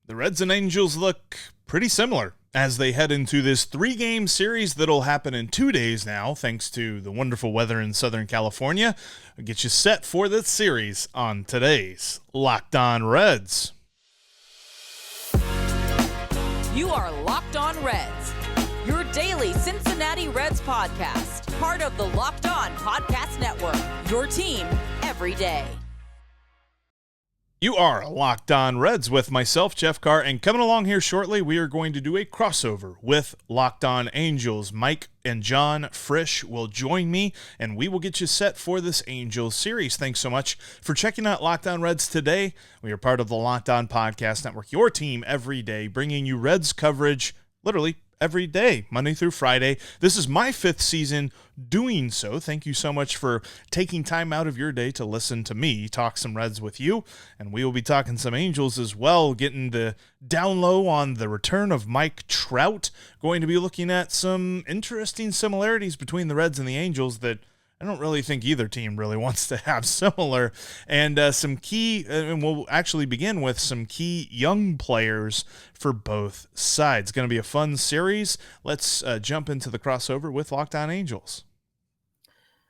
The Reds and Angels look pretty similar as they head into this 3-game series that'll happen in 2 days now, thanks to the wonderful weather in Southern California. I'll get you set for this series on today's Locked On Reds. You are Locked On Reds, your daily Cincinnati Reds podcast, part of the Locked On Podcast Network, your team every day. You are Locked On Reds with myself, Jeff Carr, and coming along here shortly, we are going to do a crossover with Locked On Angels. Mike and John Frisch will join me, and we will get you set for this Angels series. Thanks so much for checking out Locked On Reds today. We are part of the Locked On Podcast Network, your team every day, bringing you Reds coverage literally every day, Monday through Friday. This is my 5th season doing so. Thank you so much for taking time out of your day to listen to me talk some Reds with you. And we will be talking some Angels as well, getting the down low on the return of Mike Trout. Going to be looking at some interesting similarities between the Reds and the Angels that I don't really think either team really wants to have similar, and some key, and we'll actually begin with some key young players for both sides. Going to be a fun series. Let's jump into the crossover with Locked On Angels.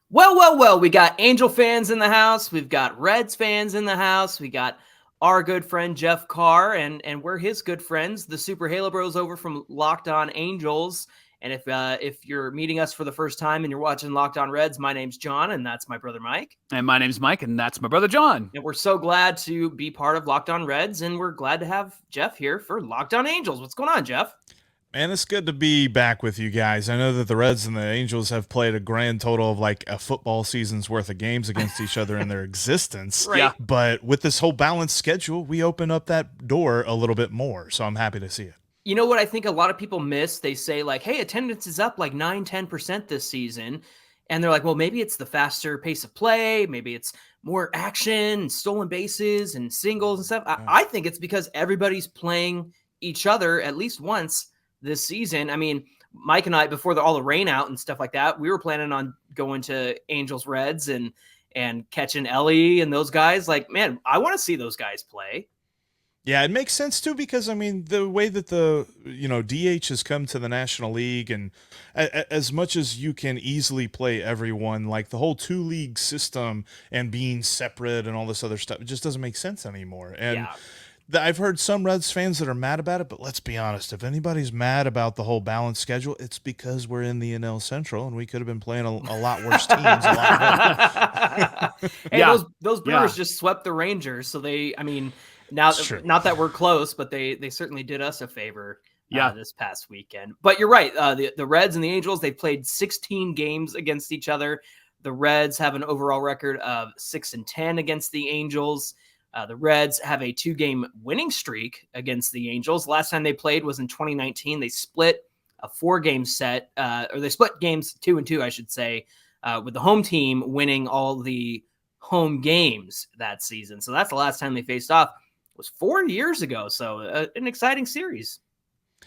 Well, we got Angel fans in the house. We've got Reds fans in the house. We got our good friend Jeff Carr, and we're his good friends, the Super Halo Bros over from Locked On Angels. And if you're meeting us for the first time and you're watching Locked On Reds, my name's John, and that's my brother Mike. And my name's Mike, and that's my brother John. And we're so glad to be part of Locked On Reds, and we're glad to have Jeff here for Locked On Angels. What's going on, Jeff? Man, it's good to be back with you guys. I know that the Reds and the Angels have played a grand total of like a football season's worth of games against each other in their existence. Right. Yeah. But with this whole balanced schedule, we open up that door a little bit more. So I'm happy to see it. You know what I think a lot of people miss? They say like, hey, attendance is up like 9-10% this season. And they're like, well, maybe it's the faster pace of play. Maybe it's more action and stolen bases and singles and stuff. I think it's because everybody's playing each other at least once this season. I mean, Mike and I, before all the rain out and stuff like that, we were planning on going to Angels Reds and catching Ellie and those guys. Like, man, I want to see those guys play. Yeah, it makes sense too because I mean the way that the DH has come to the National League, and as much as you can easily play everyone, like the whole 2-league system and being separate and all this other stuff, it just doesn't make sense anymore. And I've heard some Reds fans that are mad about it, but let's be honest, if anybody's mad about the whole balanced schedule, it's because we're in the NL Central and we could have been playing a lot worse teams. Hey, those Brewers just swept the Rangers, so not that we're close, but they certainly did us a favor this past weekend. But you're right. The Reds and the Angels, they played 16 games against each other. The Reds have an overall record of 6-10 against the Angels. The Reds have a 2-game winning streak against the Angels. Last time they played was in 2019. They split a 4-game set, or they split games 2-2, I should say, with the home team winning all the home games that season. So that's the last time they faced off. Was 4 years ago, so an exciting series.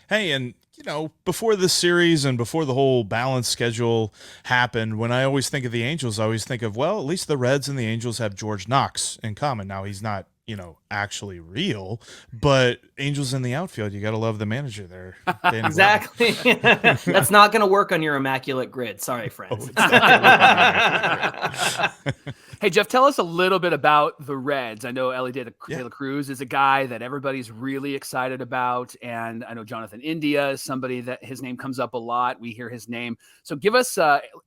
Hey, and before this series and before the whole balanced schedule happened, when I always think of the Angels, I always think of, well, at least the Reds and the Angels have George Knox in common. Now, he's not, actually real, but Angels in the outfield, you got to love the manager there. Exactly. That's not going to work on your immaculate grid. Sorry, friends. Hey, Jeff, tell us a little bit about the Reds. I know Ellie De La Cruz is a guy that everybody's really excited about, and I know Jonathan India is somebody that his name comes up a lot. We hear his name. So give us,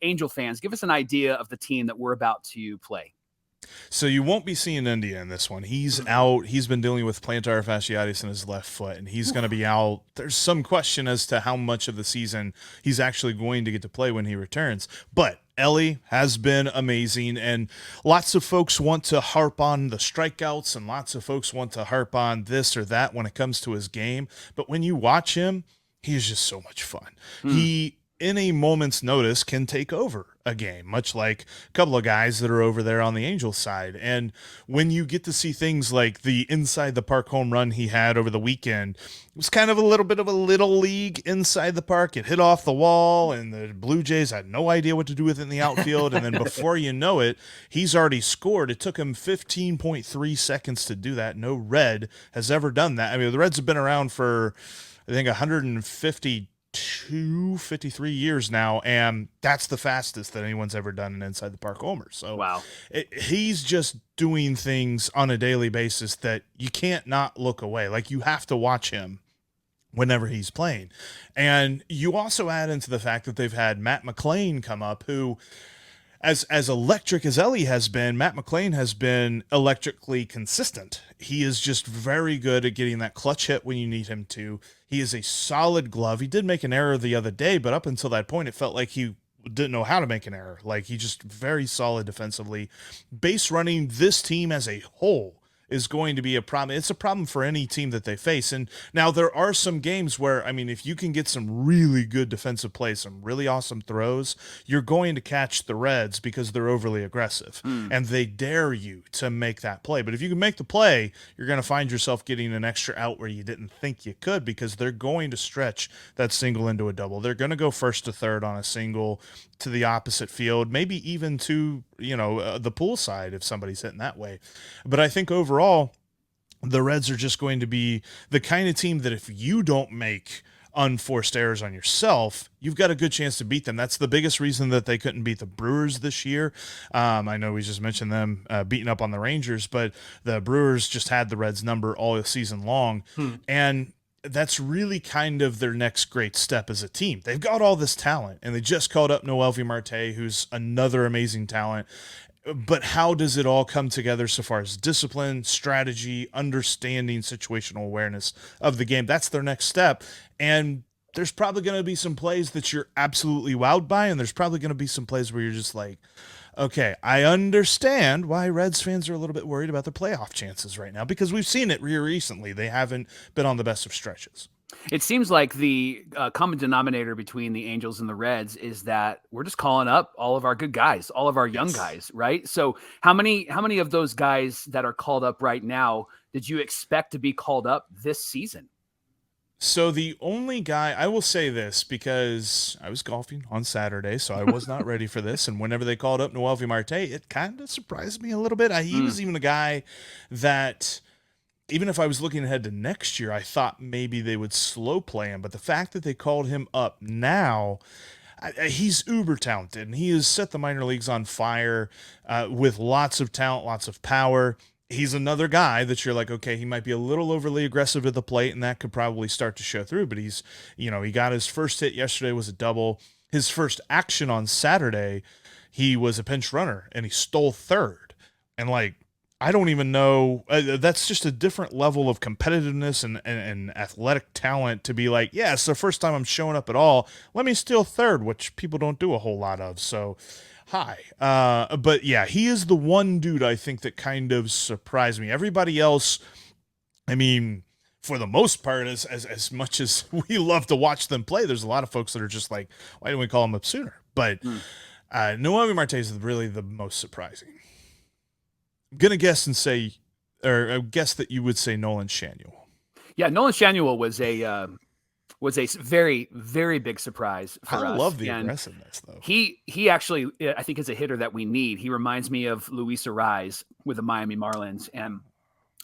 Angel fans, give us an idea of the team that we're about to play. So you won't be seeing India in this one. He's out. He's been dealing with plantar fasciitis in his left foot, and he's going to be out. There's some question as to how much of the season he's actually going to get to play when he returns. But Ellie has been amazing, and lots of folks want to harp on the strikeouts, and lots of folks want to harp on this or that when it comes to his game. But when you watch him, he is just so much fun. He, in a moment's notice, can take over a game, much like a couple of guys that are over there on the Angels side. And when you get to see things like the inside the park home run he had over the weekend, it was kind of a little bit of a little league inside the park. It hit off the wall, and the Blue Jays had no idea what to do with it in the outfield. And then before you know it, he's already scored. It took him 15.3 seconds to do that. No Red has ever done that. I mean, the Reds have been around for, I think, 53 years now, and that's the fastest that anyone's ever done an inside the park homer. So wow, he's just doing things on a daily basis that you can't not look away. Like, you have to watch him whenever he's playing. And you also add into the fact that they've had Matt McLain come up, who, as electric as Ellie has been, Matt McLain has been electrically consistent. He is just very good at getting that clutch hit when you need him to. He is a solid glove. He did make an error the other day, but up until that point, it felt like he didn't know how to make an error. Like, he just very solid defensively. Base running, this team as a whole is going to be a problem. It's a problem for any team that they face. And now there are some games where, I mean, if you can get some really good defensive plays, some really awesome throws, you're going to catch the Reds because they're overly aggressive and they dare you to make that play. But if you can make the play, you're going to find yourself getting an extra out where you didn't think you could, because they're going to stretch that single into a double. They're going to go first to third on a single to the opposite field, maybe even to, the pool side if somebody's hitting that way. But I think overall, the Reds are just going to be the kind of team that if you don't make unforced errors on yourself, you've got a good chance to beat them. That's the biggest reason that they couldn't beat the Brewers this year. I know we just mentioned them beating up on the Rangers, but the Brewers just had the Reds number all season long. And that's really kind of their next great step as a team. They've got all this talent, and they just called up Noelvi Marte, who's another amazing talent. But how does it all come together so far as discipline, strategy, understanding, situational awareness of the game? That's their next step. And there's probably going to be some plays that you're absolutely wowed by, and there's probably going to be some plays where you're just like, okay, I understand why Reds fans are a little bit worried about their playoff chances right now, because we've seen it recently. They haven't been on the best of stretches. It seems like the common denominator between the Angels and the Reds is that we're just calling up all of our good guys, all of our young guys, right? So how many of those guys that are called up right now did you expect to be called up this season? So the only guy, I will say this because I was golfing on Saturday, so I was not ready for this. And whenever they called up Noelvi Marte, it kind of surprised me a little bit. He was even a guy that, even if I was looking ahead to next year, I thought maybe they would slow play him. But the fact that they called him up now, he's uber talented, and he has set the minor leagues on fire with lots of talent, lots of power. He's another guy that you're like, okay, he might be a little overly aggressive at the plate, and that could probably start to show through. But he's, he got his first hit yesterday was a double. His first action on Saturday, he was a pinch runner, and he stole third. And I don't even know. That's just a different level of competitiveness and athletic talent to be like, yeah, it's the first time I'm showing up at all. Let me steal third, which people don't do a whole lot of. So, but yeah, he is the one dude I think that kind of surprised me. Everybody else, I mean, for the most part, as much as we love to watch them play, there's a lot of folks that are just like, why didn't we call him up sooner? But Noelvi Marte is really the most surprising. I'm going to guess and say, or I guess that you would say Nolan Schanuel. Yeah, Nolan Schanuel was a very, very big surprise for us. I love the aggressiveness, though. He actually, I think, is a hitter that we need. He reminds me of Luis Arraez with the Miami Marlins. And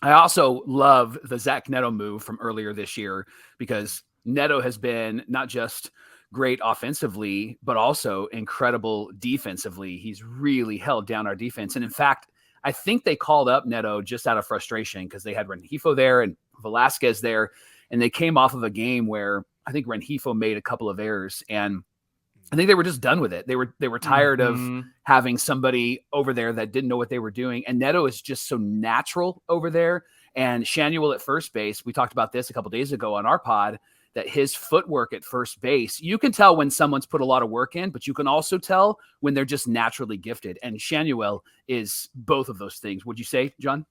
I also love the Zach Neto move from earlier this year, because Neto has been not just great offensively, but also incredible defensively. He's really held down our defense. And in fact, I think they called up Neto just out of frustration because they had Rengifo there and Velasquez there, and they came off of a game where I think Rengifo made a couple of errors, and I think they were just done with it. They were tired of having somebody over there that didn't know what they were doing, and Neto is just so natural over there. And Schanuel at first base, we talked about this a couple days ago on our pod, that his footwork at first base, you can tell when someone's put a lot of work in, but you can also tell when they're just naturally gifted. And Schanuel is both of those things. Would you say, John?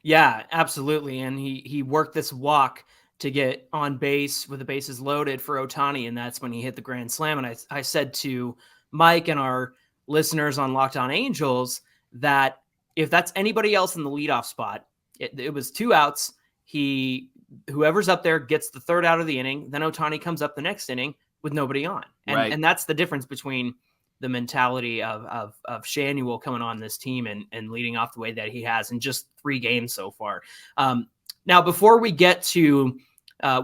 Yeah, absolutely. And he worked this walk to get on base with the bases loaded for Ohtani, and that's when he hit the grand slam. And I said to Mike in our listeners on Locked On Angels that if that's anybody else in the leadoff spot, it was 2 outs. Whoever's up there gets the 3rd out of the inning. Then Ohtani comes up the next inning with nobody on. And that's the difference between the mentality of Shanuel coming on this team and leading off the way that he has in just 3 games so far. Now, before we get to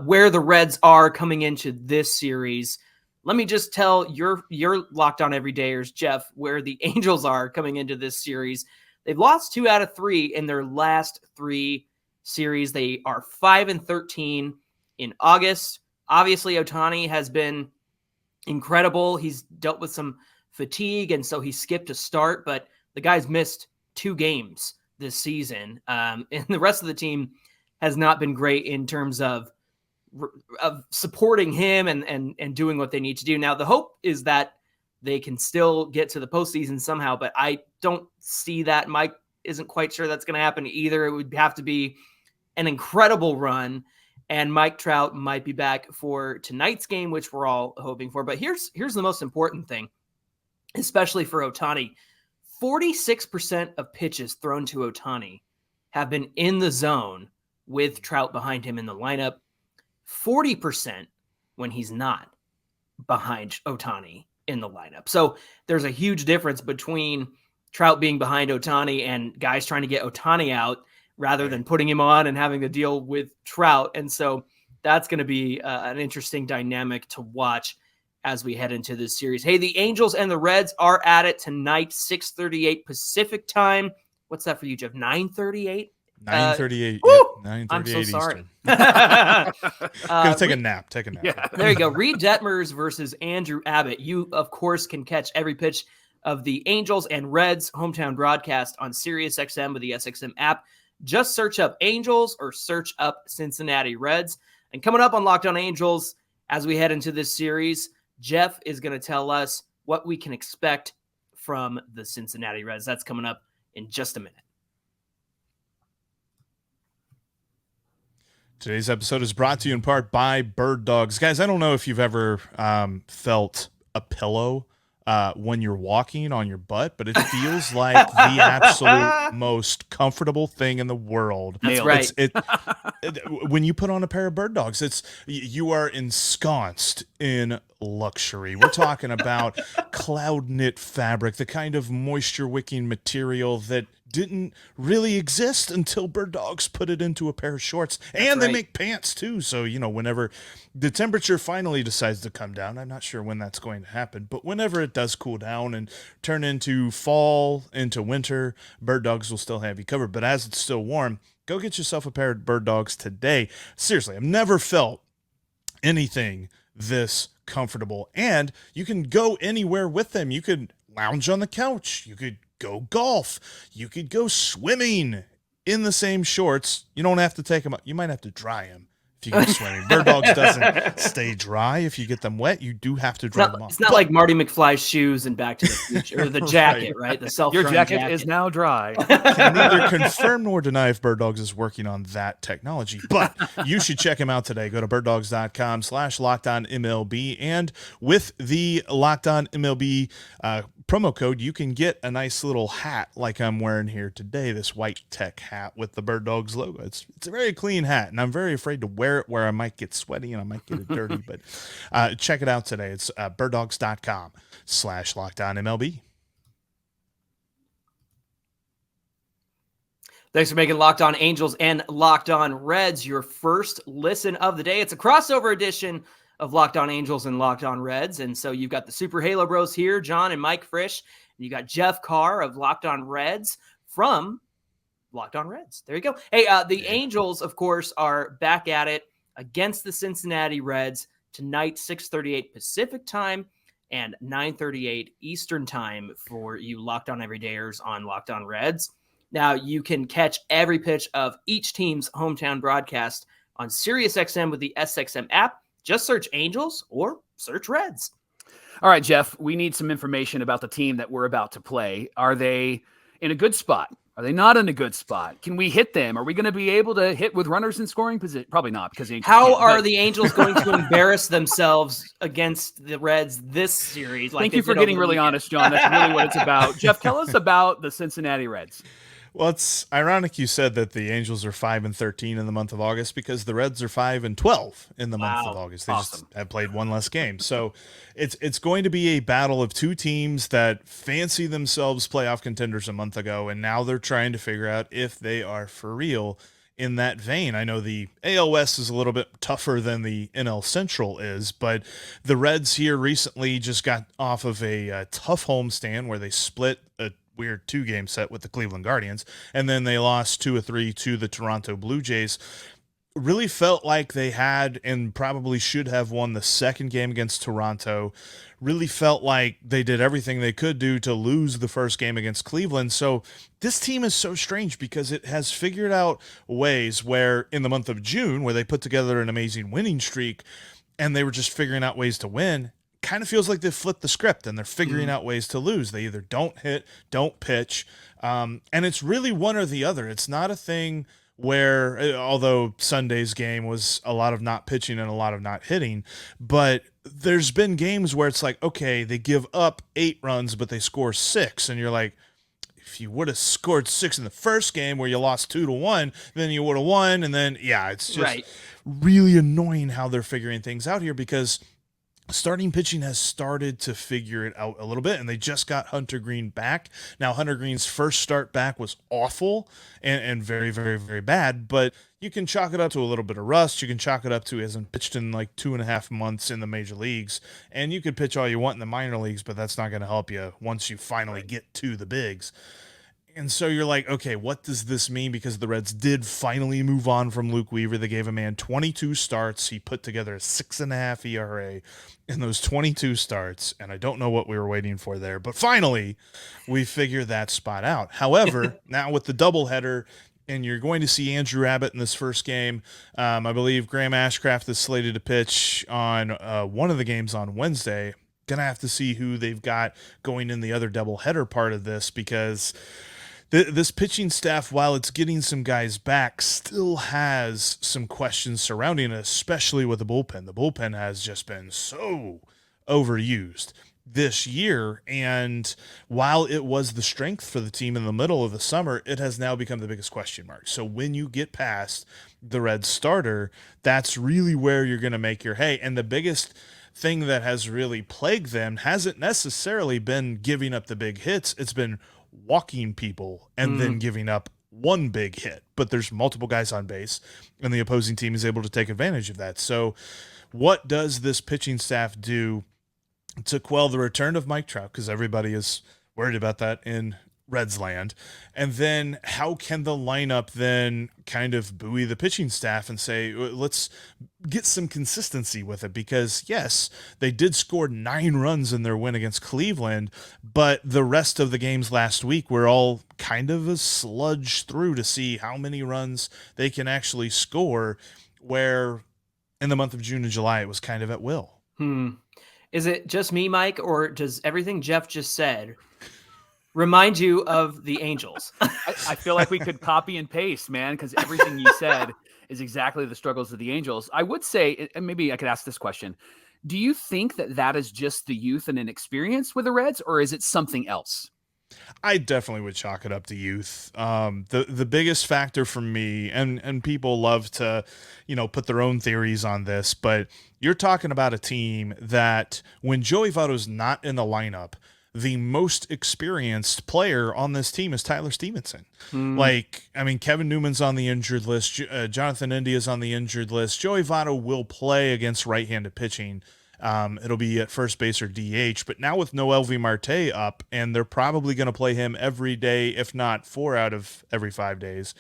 where the Reds are coming into this series, let me just tell your Locked On Everydayers, Jeff, where the Angels are coming into this series. They've lost 2 out of 3 in their last 3 series. They are 5-13 in August. Obviously, Ohtani has been incredible. He's dealt with some fatigue, and so he skipped a start, but the guy's missed 2 games this season. And the rest of the team has not been great in terms of supporting him and doing what they need to do. Now, the hope is that they can still get to the postseason somehow, but I don't see that. Mike isn't quite sure that's going to happen either. It would have to be an incredible run, and Mike Trout might be back for tonight's game, which we're all hoping for. But here's the most important thing, especially for Ohtani. 46% of pitches thrown to Ohtani have been in the zone with Trout behind him in the lineup. 40% when he's not behind Ohtani in the lineup. So there's a huge difference between Trout being behind Ohtani and guys trying to get Ohtani out rather than putting him on and having to deal with Trout. And so that's going to be an interesting dynamic to watch as we head into this series. Hey, the Angels and the Reds are at it tonight, 6:38 Pacific time. What's that for you, Jeff? 9:38? 9:38. 9:38 I'm so sorry. Gonna take a nap. Yeah. There you go. Reed Detmers versus Andrew Abbott. You, of course, can catch every pitch of the Angels and Reds hometown broadcast on SiriusXM with the SXM app. Just search up Angels or search up Cincinnati Reds. And coming up on Locked On Angels, as we head into this series, Jeff is going to tell us what we can expect from the Cincinnati Reds. That's coming up in just a minute. Today's episode is brought to you in part by Bird Dogs. Guys, I don't know if you've ever felt a pillow when you're walking on your butt, but it feels like the absolute most comfortable thing in the world. That's right. When you put on a pair of Bird Dogs, you are ensconced in luxury. We're talking about cloud knit fabric, the kind of moisture wicking material that didn't really exist until Bird Dogs put it into a pair of shorts. And they make pants too. So, whenever the temperature finally decides to come down, I'm not sure when that's going to happen, but whenever it does cool down and turn into fall, into winter, Bird Dogs will still have you covered. But as it's still warm, go get yourself a pair of Bird Dogs today. Seriously, I've never felt anything this comfortable. And you can go anywhere with them. You could lounge on the couch. You could go golf. You could go swimming in the same shorts. You don't have to take them up. You might have to dry them if you go swimming. Bird Dogs doesn't stay dry. If you get them wet, you do have to dry them off. It's not like Marty McFly's shoes in Back to the Future, or the jacket, right? The self-drying jacket is now dry. Can neither confirm nor deny if Bird Dogs is working on that technology, but you should check him out today. Go to birddogs.com/LockedOnMLB, and with the Locked On MLB promo code, you can get a nice little hat like I'm wearing here today, this white tech hat with the Bird Dogs logo. It's a very clean hat, and I'm very afraid to wear it where I might get sweaty and I might get it dirty, but check it out today. It's birddogs.com/LockedOnMLB. Thanks for making Locked On Angels and Locked On Reds your first listen of the day. It's a crossover edition of Locked On Angels and Locked On Reds. And so you've got the Super Halo Bros here, John and Mike Frisch. And you got Jeff Carr of Locked On Reds from Locked On Reds. There you go. Hey, the Angels, of course, are back at it against the Cincinnati Reds tonight, 6:38 Pacific time and 9:38 Eastern time for you Locked On Everydayers on Locked On Reds. Now, you can catch every pitch of each team's hometown broadcast on SiriusXM with the SXM app. Just search Angels or search Reds. All right, Jeff, we need some information about the team that we're about to play. Are they in a good spot Are they not in a good spot? Can we hit them? Are we going to be able to hit with runners in scoring position? Probably not, because how are the Angels going to embarrass themselves against the Reds this series? Thank you for getting really honest, John. That's really what it's about. Jeff, tell us about the Cincinnati Reds. Well, it's ironic you said that the Angels are 5-13 in the month of August, because the Reds are 5-12 in the month of August. They just have played one less game. So it's going to be a battle of two teams that fancy themselves playoff contenders a month ago, and now they're trying to figure out if they are for real in that vein. I know the AL West is a little bit tougher than the NL Central is, but the Reds here recently just got off of a tough homestand where they split a weird 2-game set with the Cleveland Guardians, and then they lost 2 of 3 to the Toronto Blue Jays. Really felt like they had and probably should have won the second game against Toronto. Really felt like they did everything they could do to lose the first game against Cleveland. So this team is so strange because it has figured out ways where in the month of June, where they put together an amazing winning streak and they were just figuring out ways to win, kind of feels like they've flipped the script and they're figuring out ways to lose. They either don't hit, don't pitch, and it's really one or the other. It's not a thing where, although Sunday's game was a lot of not pitching and a lot of not hitting, but there's been games where it's like, okay, they give up 8 runs, but they score 6, and you're like, if you would have scored 6 in the first game where you lost 2-1, then you would have won. And then, yeah, it's just really annoying how they're figuring things out here, because starting pitching has started to figure it out a little bit, and they just got Hunter Green back. Now, Hunter Green's first start back was awful and very, very, very bad, but you can chalk it up to a little bit of rust. You can chalk it up to he hasn't pitched in like 2.5 months in the major leagues, and you could pitch all you want in the minor leagues, but that's not going to help you once you finally get to the bigs. And so you're like, okay, what does this mean? Because the Reds did finally move on from Luke Weaver. They gave a man 22 starts. He put together a 6.5 ERA in those 22 starts. And I don't know what we were waiting for there, but finally we figured that spot out. However, now with the doubleheader, and you're going to see Andrew Abbott in this first game. I believe Graham Ashcraft is slated to pitch on one of the games on Wednesday. Gonna have to see who they've got going in the other doubleheader part of this, because this pitching staff, while it's getting some guys back, still has some questions surrounding it, especially with the bullpen. The bullpen has just been so overused this year, and while it was the strength for the team in the middle of the summer, it has now become the biggest question mark. So when you get past the Reds starter, that's really where you're going to make your hay. And the biggest thing that has really plagued them hasn't necessarily been giving up the big hits. It's been walking people and then giving up one big hit, but there's multiple guys on base and the opposing team is able to take advantage of that. So what does this pitching staff do to quell the return of Mike Trout? Because everybody is worried about that in Reds land. And then how can the lineup then kind of buoy the pitching staff and say, let's get some consistency with it? Because yes, they did score 9 runs in their win against Cleveland, but the rest of the games last week were all kind of a sludge through to see how many runs they can actually score, where in the month of June and July, it was kind of at will. Is it just me, Mike, or does everything Jeff just said remind you of the Angels? I feel like we could copy and paste, man, because everything you said is exactly the struggles of the Angels. I would say, and maybe I could ask this question, do you think that is just the youth and inexperience with the Reds, or is it something else? I definitely would chalk it up to youth. The biggest factor for me, and people love to, put their own theories on this, but you're talking about a team that when Joey Votto's not in the lineup, the most experienced player on this team is Tyler Stevenson. Kevin Newman's on the injured list. Jonathan India's on the injured list. Joey Votto will play against right-handed pitching. It'll be at first base or DH, but now with Noelvi Marte up, and they're probably going to play him every day, if not 4 out of every 5 days,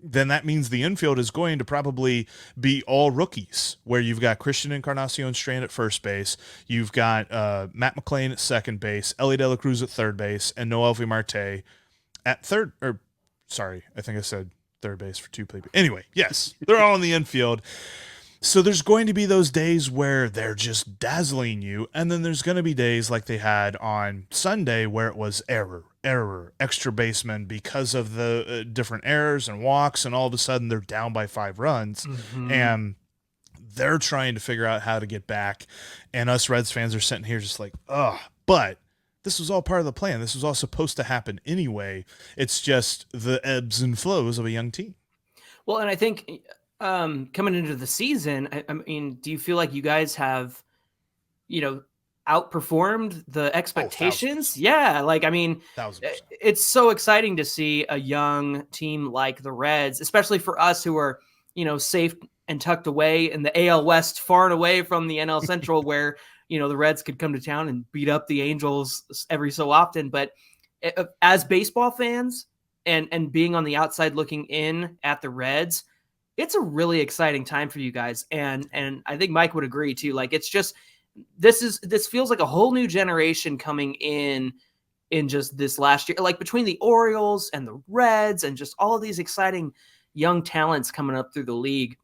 then that means the infield is going to probably be all rookies, where you've got Christian Encarnacion Strand at first base, you've got Matt McClain at second base, Ellie De La Cruz at third base, and Noelvi Marte at third. Or sorry, I think I said third base for 2 people. Anyway, yes, they're all in the infield. So there's going to be those days where they're just dazzling you, and then there's going to be days like they had on Sunday where it was error, extra baseman because of the different errors and walks, and all of a sudden they're down by 5 runs, and they're trying to figure out how to get back, and us Reds fans are sitting here just like, ugh, but this was all part of the plan. This was all supposed to happen anyway. It's just the ebbs and flows of a young team. Well, and I think coming into the season, I mean, do you feel like you guys have, outperformed the expectations? Yeah. Like, I mean, 1,000%. It's so exciting to see a young team like the Reds, especially for us who are, safe and tucked away in the AL West, far and away from the NL Central, where, the Reds could come to town and beat up the Angels every so often. But as baseball fans and being on the outside looking in at the Reds, it's a really exciting time for you guys. And I think Mike would agree too. Like, it's just, this feels like a whole new generation coming in just this last year, like between the Orioles and the Reds and just all of these exciting young talents coming up through the league.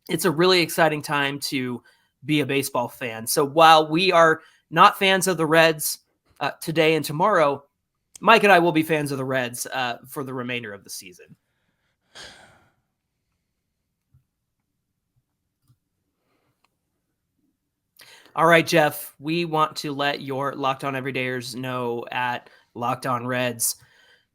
It's a really exciting time to be a baseball fan. So while we are not fans of the Reds today and tomorrow, Mike and I will be fans of the Reds for the remainder of the season. All right, Jeff, we want to let your Locked On Everydayers know at Locked On Reds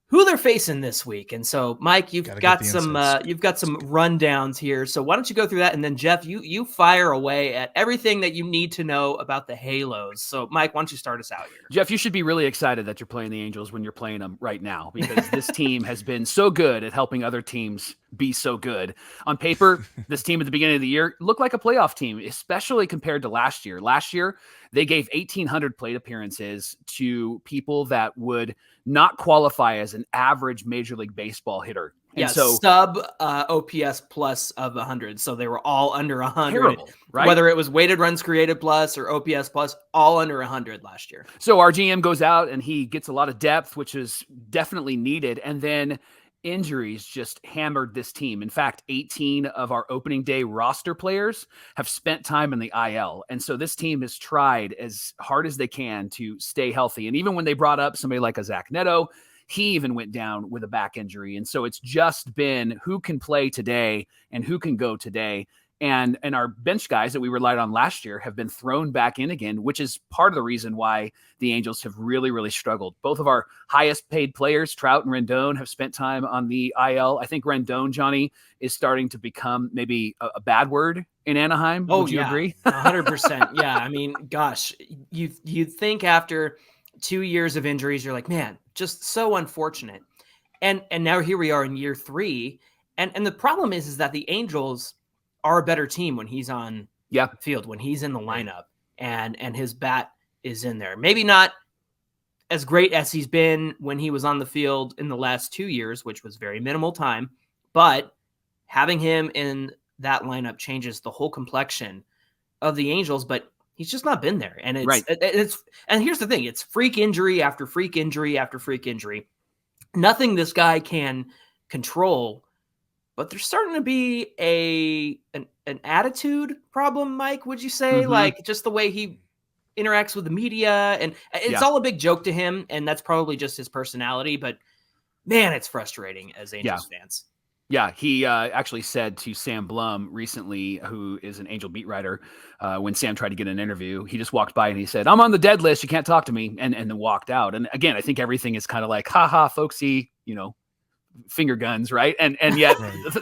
who they're facing this week. And so, Mike, you've got some rundowns here. So why don't you go through that? And then, Jeff, you fire away at everything that you need to know about the Halos. So, Mike, why don't you start us out here? Jeff, you should be really excited that you're playing the Angels when you're playing them right now, because this team has been so good at helping other teams be so good. On paper, this team at the beginning of the year looked like a playoff team, especially compared to last year. Last year, they gave 1,800 plate appearances to people that would not qualify as an average Major League Baseball hitter. And so sub OPS plus of 100. So they were all under 100. Terrible, right? Whether it was weighted runs created plus or OPS plus, all under 100 last year. So our GM goes out and he gets a lot of depth, which is definitely needed. And then injuries just hammered this team. In fact, 18 of our opening day roster players have spent time in the IL. And so this team has tried as hard as they can to stay healthy. And even when they brought up somebody like a Zach Neto, he even went down with a back injury. And so it's just been who can play today and who can go today. And our bench guys that we relied on last year have been thrown back in again, which is part of the reason why the Angels have really, really struggled. Both of our highest paid players, Trout and Rendon, have spent time on the IL. I think Rendon, Johnny, is starting to become maybe a bad word in Anaheim. Oh, would you agree? 100%. Yeah. I mean, gosh, you think after 2 years of injuries, you're like, man, just so unfortunate. And now here we are in year 3. And the problem is that the Angels are a better team when he's on the field, when he's in the lineup and his bat is in there. Maybe not as great as he's been when he was on the field in the last 2 years, which was very minimal time, but having him in that lineup changes the whole complexion of the Angels, but he's just not been there. And and here's the thing, it's freak injury after freak injury after freak injury. Nothing this guy can control. But there's starting to be an attitude problem, Mike, would you say? Mm-hmm. Like just the way he interacts with the media, and it's all a big joke to him, and that's probably just his personality. But man, it's frustrating as Angels fans. Yeah, he actually said to Sam Blum recently, who is an Angel beat writer, when Sam tried to get an interview, he just walked by and he said, "I'm on the dead list. You can't talk to me," and then walked out. And again, I think everything is kind of like, "Ha ha, folksy," finger guns, right? And yet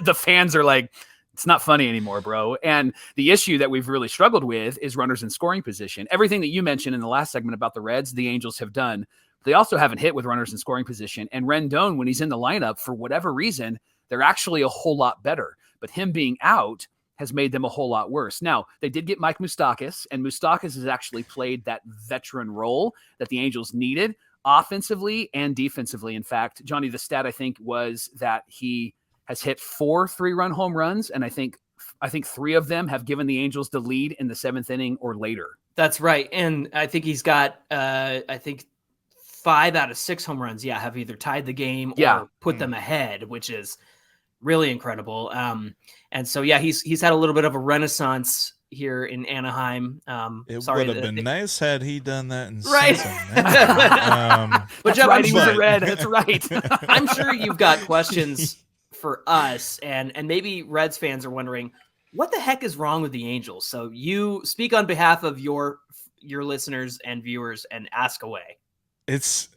the fans are like, it's not funny anymore, bro. And the issue that we've really struggled with is runners in scoring position. Everything that you mentioned in the last segment about the Reds, the Angels have done. They also haven't hit with runners in scoring position. And Rendon, when he's in the lineup, for whatever reason, they're actually a whole lot better. But him being out has made them a whole lot worse. Now, they did get Mike Moustakas, and Moustakas has actually played that veteran role that the Angels needed, offensively and defensively. In fact, Johnny, the stat I think was that he has hit 4 3-run home runs, and I think 3 of them have given the Angels the lead in the 7th inning or later. That's right, and I think he's got 5 out of 6 home runs. Have either tied the game or put them ahead, which is really incredible. And so, yeah, he's had a little bit of a renaissance here in Anaheim. It would have been nice had he done that in right. Cincinnati. But Jeff, right, he was a Red. That's right. I'm sure you've got questions for us, and maybe Reds fans are wondering, what the heck is wrong with the Angels? So you speak on behalf of your listeners and viewers and ask away. It's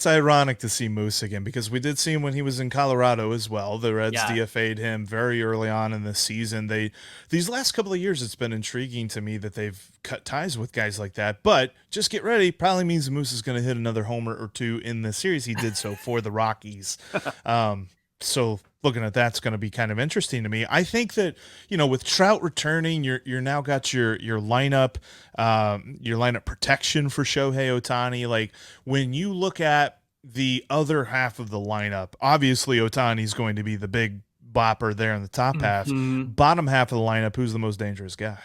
ironic to see Moose again, because we did see him when he was in Colorado as well. The Reds DFA'd him very early on in the season. These last couple of years, it's been intriguing to me that they've cut ties with guys like that. But just get ready. Probably means Moose is going to hit another homer or two in the series. He did so for the Rockies. So looking at that's going to be kind of interesting to me. I think that, with Trout returning, you're now got your lineup protection for Shohei Ohtani. Like, when you look at the other half of the lineup, obviously Ohtani's going to be the big bopper there in the top half. Bottom half of the lineup, who's the most dangerous guy?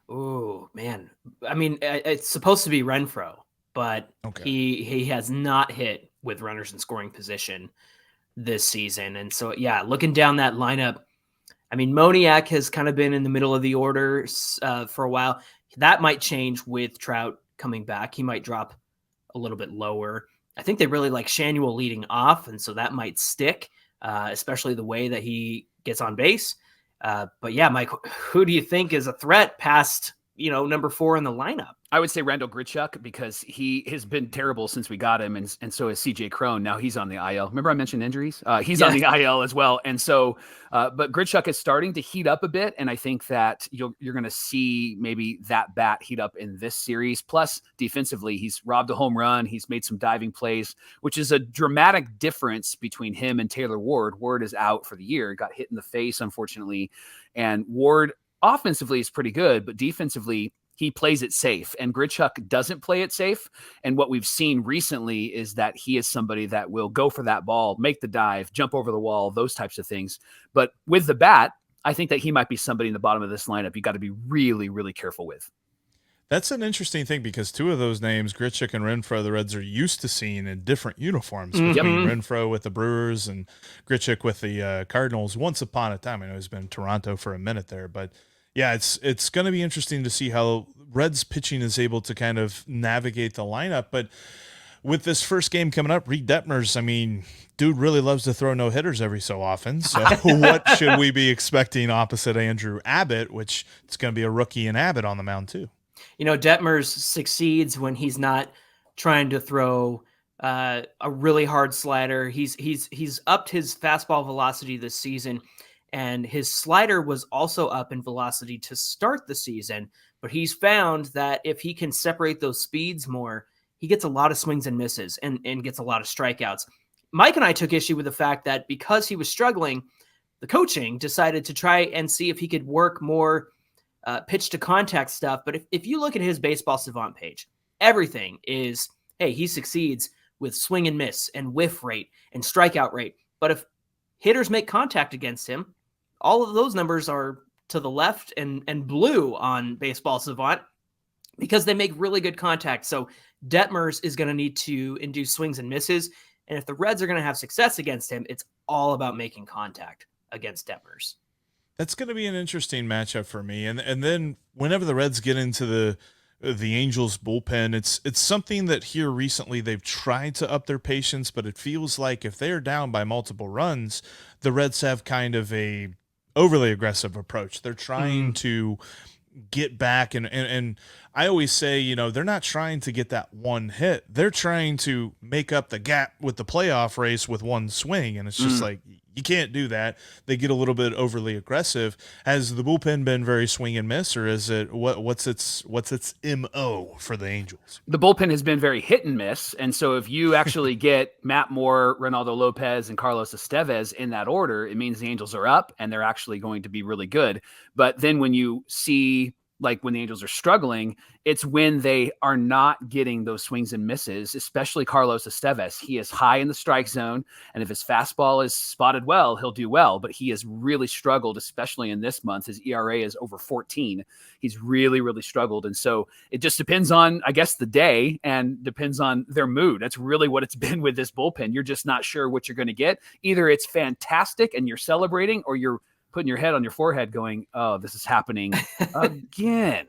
Oh, man. I mean, it's supposed to be Renfroe, but he has not hit with runners in scoring position this season. And so, yeah, looking down that lineup, I mean, Moniak has kind of been in the middle of the order for a while. That might change with Trout coming back. He might drop a little bit lower. I think they really like Shanuel leading off, and so that might stick, especially the way that he gets on base. But yeah, Mike, who do you think is a threat past, number 4 in the lineup? I would say Randall Grichuk, because he has been terrible since we got him, and so is CJ Cron. Now he's on the IL. Remember I mentioned injuries? He's on the IL as well. And so, but Grichuk is starting to heat up a bit, and I think that you're going to see maybe that bat heat up in this series. Plus, defensively, he's robbed a home run. He's made some diving plays, which is a dramatic difference between him and Taylor Ward. Ward is out for the year. Got hit in the face, unfortunately. And Ward offensively is pretty good, but defensively, he plays it safe, and Grichuk doesn't play it safe. And what we've seen recently is that he is somebody that will go for that ball, make the dive, jump over the wall, those types of things. But with the bat, I think that he might be somebody in the bottom of this lineup you got to be really, really careful with. That's an interesting thing, because two of those names, Grichuk and Renfroe, the Reds are used to seeing in different uniforms, between Renfroe with the Brewers and Grichuk with the Cardinals once upon a time. I know he's been in Toronto for a minute there, but yeah, it's going to be interesting to see how Reds pitching is able to kind of navigate the lineup. But with this first game coming up, Reed Detmers, I mean, dude really loves to throw no-hitters every so often. So what should we be expecting opposite Andrew Abbott, which it's going to be a rookie and Abbott on the mound too? Detmers succeeds when he's not trying to throw a really hard slider. He's upped his fastball velocity this season, and his slider was also up in velocity to start the season. But he's found that if he can separate those speeds more, he gets a lot of swings and misses and gets a lot of strikeouts. Mike and I took issue with the fact that because he was struggling, the coaching decided to try and see if he could work more pitch to contact stuff. But if you look at his Baseball Savant page, everything is, hey, he succeeds with swing and miss and whiff rate and strikeout rate. But if hitters make contact against him, all of those numbers are to the left and blue on Baseball Savant because they make really good contact. So Detmers is going to need to induce swings and misses. And if the Reds are going to have success against him, it's all about making contact against Detmers. That's going to be an interesting matchup for me. And then whenever the Reds get into the Angels bullpen, it's something that here recently they've tried to up their patience, but it feels like if they're down by multiple runs, the Reds have kind of a overly aggressive approach. They're trying to get back, and I always say, they're not trying to get that one hit. They're trying to make up the gap with the playoff race with one swing, and it's just like, you can't do that. They get a little bit overly aggressive. Has the bullpen been very swing and miss, or is it what's its MO for the Angels? The bullpen has been very hit and miss, and so if you actually get Matt Moore, Ronaldo Lopez, and Carlos Estevez in that order, it means the Angels are up and they're actually going to be really good. But then when you see like when the Angels are struggling, it's when they are not getting those swings and misses, especially Carlos Estevez. He is high in the strike zone, and if his fastball is spotted well, he'll do well, but he has really struggled, especially in this month. His ERA is over 14. He's really, really struggled. And so it just depends on, I guess, the day and depends on their mood. That's really what it's been with this bullpen. You're just not sure what you're going to get. Either it's fantastic and you're celebrating, or you're putting your head on your forehead going, oh, this is happening again.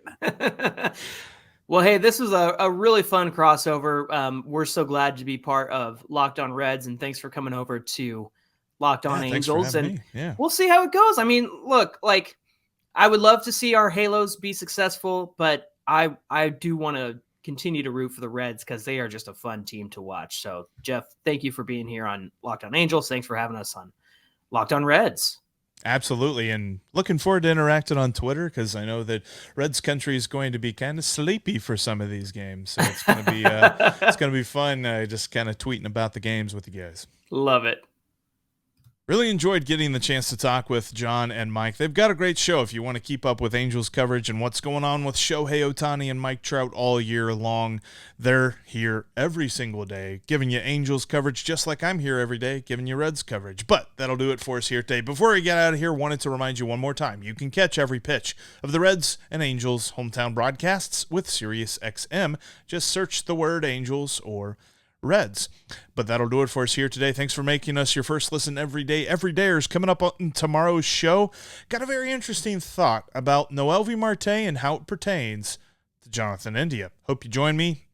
Well, hey, this was a really fun crossover. We're so glad to be part of Locked On Reds, and thanks for coming over to Locked On Angels. And we'll see how it goes. I mean, look, like, I would love to see our Halos be successful, but I do want to continue to root for the Reds because they are just a fun team to watch. So, Jeff, thank you for being here on Locked On Angels. Thanks for having us on Locked On Reds. Absolutely, and looking forward to interacting on Twitter because I know that Reds country is going to be kind of sleepy for some of these games, so it's going to be it's going to be fun just kind of tweeting about the games with you guys. Love it. Really enjoyed getting the chance to talk with John and Mike. They've got a great show if you want to keep up with Angels coverage and what's going on with Shohei Ohtani and Mike Trout all year long. They're here every single day giving you Angels coverage just like I'm here every day giving you Reds coverage. But that'll do it for us here today. Before we get out of here, wanted to remind you one more time, you can catch every pitch of the Reds and Angels hometown broadcasts with SiriusXM. Just search the word Angels or Reds. But that'll do it for us here today. Thanks for making us your first listen every day. Everydayers coming up on tomorrow's show. Got a very interesting thought about Noelvi Marte and how it pertains to Jonathan India. Hope you join me.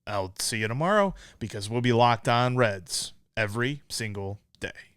I'll see you tomorrow because we'll be Locked On Reds every single day.